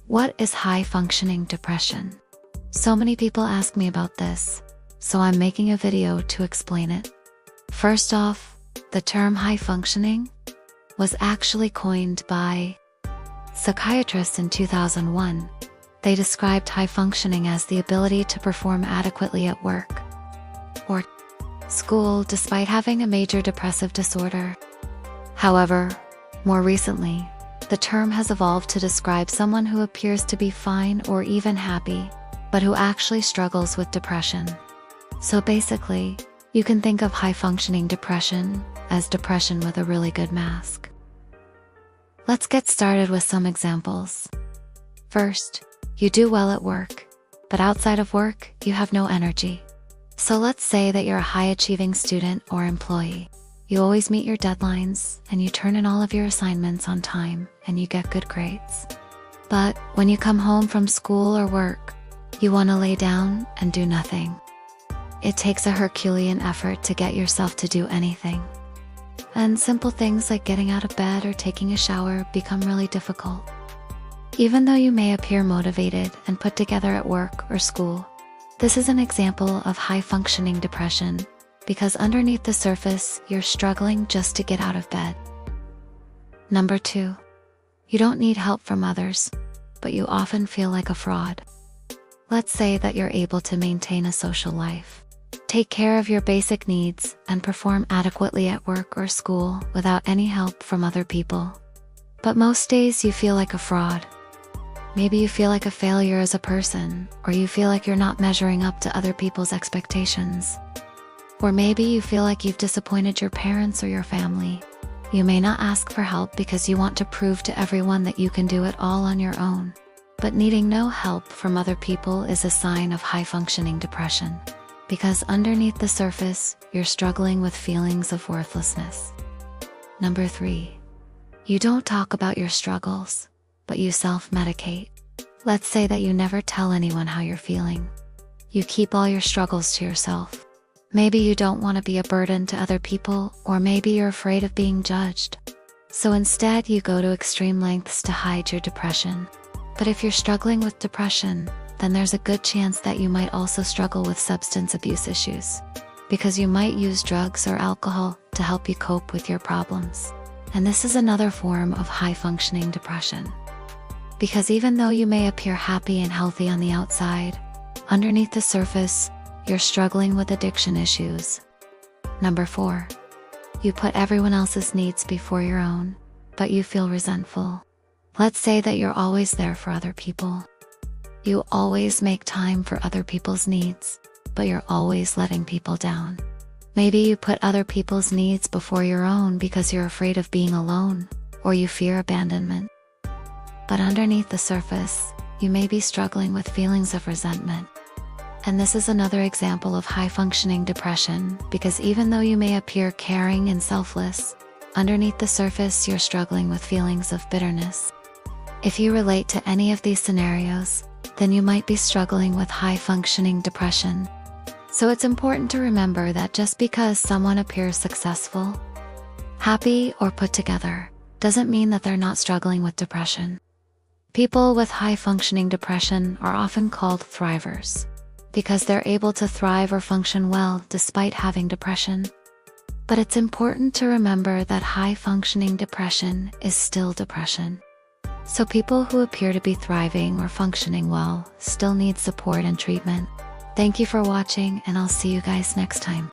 What is high-functioning depression? So many people ask me about this, so I'm making a video to explain it. First off, the term high-functioning was actually coined by psychiatrists in 2001. They described high-functioning as the ability to perform adequately at work or school despite having a major depressive disorder. However, more recently, the term has evolved to describe someone who appears to be fine or even happy, but who actually struggles with depression. So basically, you can think of high-functioning depression as depression with a really good mask. Let's get started with some examples. First, you do well at work, but outside of work, you have no energy. So let's say that you're a high-achieving student or employee. You always meet your deadlines, and you turn in all of your assignments on time, and you get good grades. But when you come home from school or work, you want to lay down and do nothing. It takes a Herculean effort to get yourself to do anything. And simple things like getting out of bed or taking a shower become really difficult. Even though you may appear motivated and put together at work or school, this is an example of high-functioning depression, because underneath the surface, you're struggling just to get out of bed. Number 2, you don't need help from others, but you often feel like a fraud. Let's say that you're able to maintain a social life, take care of your basic needs, and perform adequately at work or school without any help from other people. But most days you feel like a fraud. Maybe you feel like a failure as a person, or you feel like you're not measuring up to other people's expectations. Or maybe you feel like you've disappointed your parents or your family. You may not ask for help because you want to prove to everyone that you can do it all on your own. But needing no help from other people is a sign of high-functioning depression, because underneath the surface, you're struggling with feelings of worthlessness. Number 3, you don't talk about your struggles, but you self-medicate. Let's say that you never tell anyone how you're feeling. You keep all your struggles to yourself. Maybe you don't want to be a burden to other people, or maybe you're afraid of being judged. So instead, you go to extreme lengths to hide your depression. But if you're struggling with depression, then there's a good chance that you might also struggle with substance abuse issues, because you might use drugs or alcohol to help you cope with your problems. And this is another form of high-functioning depression. Because even though you may appear happy and healthy on the outside, underneath the surface, you're struggling with addiction issues. Number 4, you put everyone else's needs before your own, but you feel resentful. Let's say that you're always there for other people. You always make time for other people's needs, but you're always letting people down. Maybe you put other people's needs before your own because you're afraid of being alone, or you fear abandonment. But underneath the surface, you may be struggling with feelings of resentment. And this is another example of high-functioning depression, because even though you may appear caring and selfless, underneath the surface you're struggling with feelings of bitterness. If you relate to any of these scenarios, then you might be struggling with high-functioning depression. So it's important to remember that just because someone appears successful, happy, or put together, doesn't mean that they're not struggling with depression. People with high-functioning depression are often called thrivers, because they're able to thrive or function well despite having depression. But it's important to remember that high-functioning depression is still depression. So people who appear to be thriving or functioning well still need support and treatment. Thank you for watching, and I'll see you guys next time.